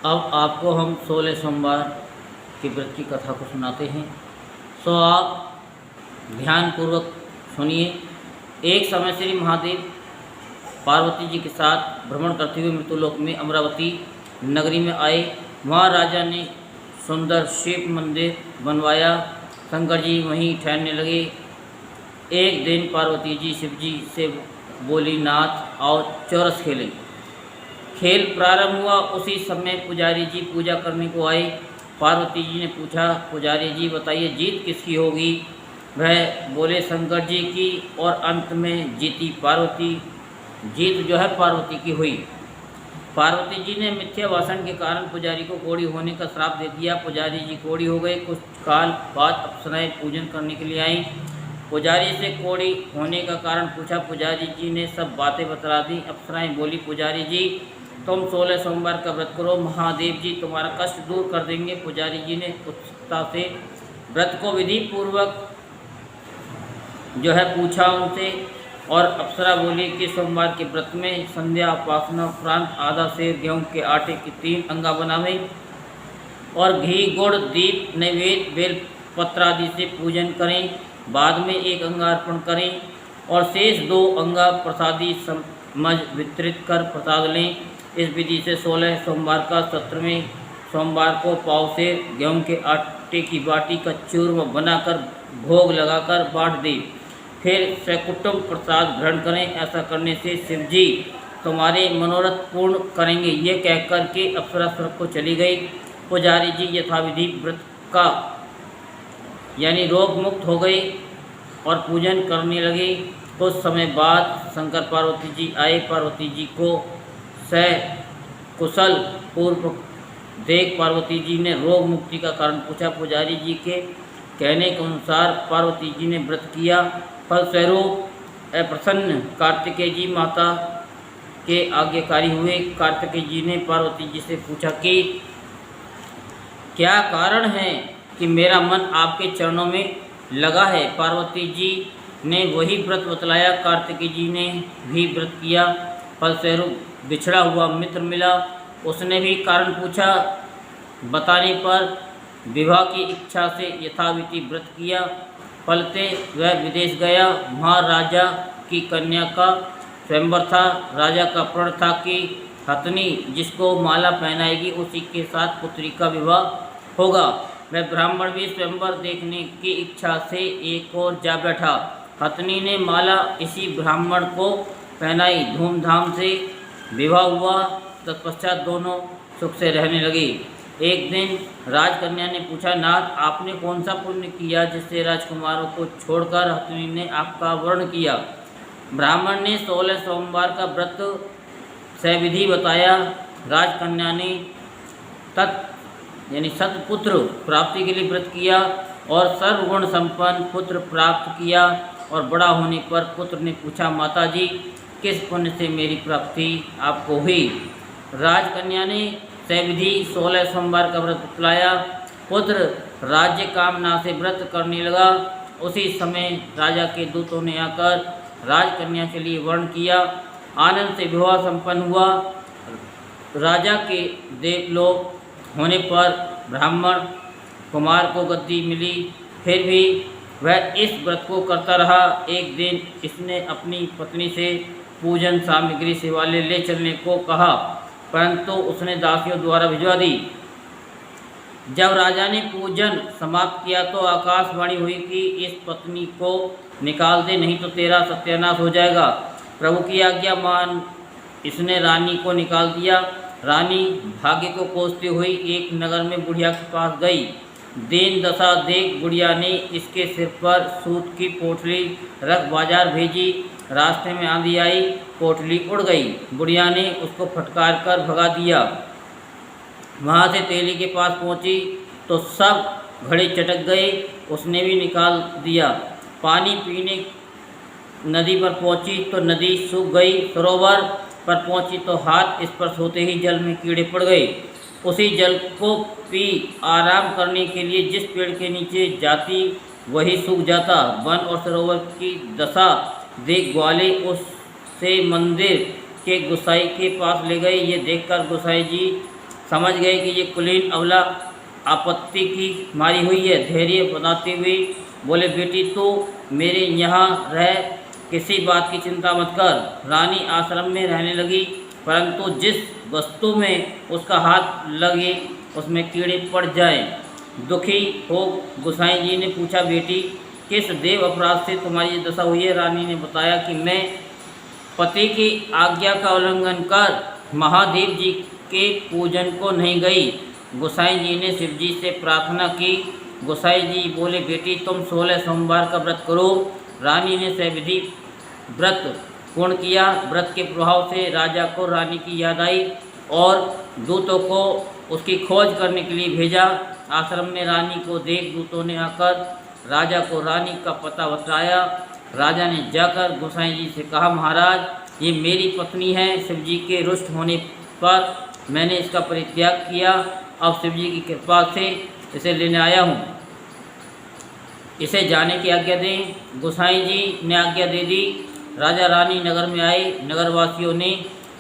अब आपको हम 16 सोमवार के व्रत की कथा को सुनाते हैं। सो आप ध्यानपूर्वक सुनिए। एक समय श्री महादेव पार्वती जी के साथ भ्रमण करते हुए मृत्युलोक में अमरावती नगरी में आए। वहाँ राजा ने सुंदर शिव मंदिर बनवाया। शंकर जी वहीं ठहरने लगे। एक दिन पार्वती जी शिव जी से बोली, नाथ आओ चौरस खेलें। खेल प्रारंभ हुआ। उसी समय पुजारी जी पूजा करने को आए। पार्वती जी ने पूछा, पुजारी जी बताइए जीत किसकी होगी? वह बोले, शंकर जी की। और अंत में जीती पार्वती। जीत जो है पार्वती की हुई। पार्वती जी ने मिथ्या भाषण के कारण पुजारी को कोढ़ी होने का श्राप दे दिया। पुजारी जी कोढ़ी हो गए। कुछ काल बाद अप्सराएं पूजन करने के लिए आईं। पुजारी से कोढ़ी होने का कारण पूछा। पुजारी जी ने सब बातें बतला दी। अप्सराएं बोली, पुजारी जी तुम 16 सोमवार का व्रत करो, महादेव जी तुम्हारा कष्ट दूर कर देंगे। पुजारी जी ने उत्सुकता से व्रत को विधि पूर्वक जो है पूछा उनसे। और अप्सरा बोली कि सोमवार के व्रत में संध्या उपासना उपरांत आधा सेर गेहूँ के आटे की 3 अंगा बनावें और घी गुड़ दीप नैवेद्य बेल पत्र आदि से पूजन करें। बाद में 1 अंगा अर्पण करें और शेष 2 अंगा प्रसादी समझ वितरित कर प्रसाद लें। इस विधि से 16 सोमवार का 17वें सोमवार को पाव सेर गेहूँ के आटे की बाटी का चूरमा बनाकर भोग लगाकर बांट दें। फिर सकुटुंब प्रसाद ग्रहण करें। ऐसा करने से शिव जी तुम्हारे मनोरथ पूर्ण करेंगे। ये कहकर के अप्सरा स्वर्ग को चली गई। पुजारी जी यथाविधि व्रत का यानी रोग मुक्त हो गए और पूजन करने लगे। कुछ समय बाद शंकर पार्वती जी आए। पार्वती जी को कुशल पूर्व देख पार्वती जी ने रोग मुक्ति का कारण पूछा। पुजारी जी के कहने के अनुसार पार्वती जी ने व्रत किया। फलस्वरूप अप्रसन्न कार्तिकेय जी माता के आज्ञाकारी हुए। कार्तिकेय जी ने पार्वती जी से पूछा कि क्या कारण है कि मेरा मन आपके चरणों में लगा है? पार्वती जी ने वही व्रत बतलाया। कार्तिकेय जी ने भी व्रत किया। फलस्वरूप बिछड़ा हुआ मित्र मिला। उसने भी कारण पूछा। बताने पर विवाह की इच्छा से यथाविधि व्रत किया। फलते वह विदेश गया। वहाँ राजा की कन्या का स्वयंवर था। राजा का प्रण था कि हथनी जिसको माला पहनाएगी उसी के साथ पुत्री का विवाह होगा। वह ब्राह्मण भी स्वयंवर देखने की इच्छा से एक और जा बैठा। हथनी ने माला इसी ब्राह्मण को पहनाई। धूमधाम से विवाह हुआ। तत्पश्चात दोनों सुख से रहने लगे। एक दिन राजकन्या ने पूछा, नाथ आपने कौन सा पुण्य किया जिससे राजकुमारों को छोड़कर हथनी ने आपका वर्ण किया? ब्राह्मण ने 16 सोमवार का व्रत सविधि बताया। राजकन्या ने सतपुत्र प्राप्ति के लिए व्रत किया और सर्वगुण संपन्न पुत्र प्राप्त किया। और बड़ा होने पर पुत्र ने पूछा, माता जी किस पुण्य से मेरी प्राप्ति आपको हुई? राजकन्या ने सविधि 16 सोमवार का व्रत बतलाया। पुत्र राज्य कामना से व्रत करने लगा। उसी समय राजा के दूतों ने आकर राजकन्या के लिए वर्ण किया। आनंद से विवाह संपन्न हुआ। राजा के देवलोक होने पर ब्राह्मण कुमार को गद्दी मिली। फिर भी वह इस व्रत को करता रहा। एक दिन इसने अपनी पत्नी से पूजन सामग्री शिवालय ले चलने को कहा, परंतु उसने दासियों द्वारा भिजवा दी। जब राजा ने पूजन समाप्त किया तो आकाशवाणी हुई कि इस पत्नी को निकाल दे, नहीं तो तेरा सत्यानाश हो जाएगा। प्रभु की आज्ञा मान इसने रानी को निकाल दिया। रानी भाग्य को कोसती हुई एक नगर में बुढ़िया के पास गई। दीन दशा देख बुढ़िया ने इसके सिर पर सूत की पोटली रख बाजार भेजी। रास्ते में आंधी आई, पोटली उड़ गई। बुढ़िया ने उसको फटकार कर भगा दिया। वहाँ से तेली के पास पहुँची तो सब घड़े चटक गए। उसने भी निकाल दिया। पानी पीने नदी पर पहुँची तो नदी सूख गई। सरोवर पर पहुँची तो हाथ स्पर्श होते ही जल में कीड़े पड़ गए। उसी जल को पी आराम करने के लिए जिस पेड़ के नीचे जाती वही सूख जाता। वन और सरोवर की दशा देख ग्वाले उससे मंदिर के गोसाई के पास ले गए। ये देखकर गोसाई जी समझ गए कि ये कुलीन अवला आपत्ति की मारी हुई है। धैर्य बनाते हुए बोले, बेटी तो मेरे यहाँ रह, किसी बात की चिंता मत कर। रानी आश्रम में रहने लगी, परंतु जिस वस्तु में उसका हाथ लगे उसमें कीड़े पड़ जाएं। दुखी हो गोसाई जी ने पूछा, बेटी किस देव अपराध से तुम्हारी ये दशा हुई है? रानी ने बताया कि मैं पति की आज्ञा का उल्लंघन कर महादेव जी के पूजन को नहीं गई। गोसाई जी ने शिव जी से प्रार्थना की। गोसाई जी बोले, बेटी तुम 16 सोमवार का व्रत करो। रानी ने सविधि व्रत पूर्ण किया। व्रत के प्रभाव से राजा को रानी की याद आई और दूतों को उसकी खोज करने के लिए भेजा। आश्रम में रानी को देख दूतों ने आकर राजा को रानी का पता बताया। राजा ने जाकर गोसाई जी से कहा, महाराज ये मेरी पत्नी है। शिव जी के रुष्ट होने पर मैंने इसका परित्याग किया। अब शिव जी की कृपा से इसे लेने आया हूँ, इसे जाने की आज्ञा दें। गोसाई जी ने आज्ञा दे दी। राजा रानी नगर में आए। नगरवासियों ने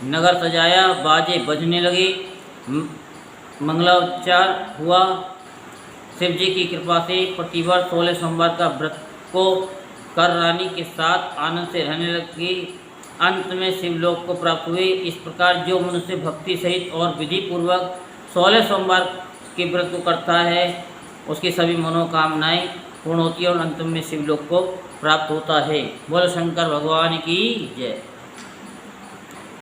नगर सजाया, बाजे बजने लगे, मंगलाचार हुआ। शिव जी की कृपा से प्रतिवर्ष 16 सोमवार का व्रत को कर रानी के साथ आनंद से रहने लगी। अंत में शिवलोक को प्राप्त हुए। इस प्रकार जो मनुष्य भक्ति सहित और विधि पूर्वक 16 सोमवार के व्रत को करता है उसकी सभी मनोकामनाएं पूर्ण होती है और अंत में शिवलोक को प्राप्त होता है। बोलो शंकर भगवान की जय।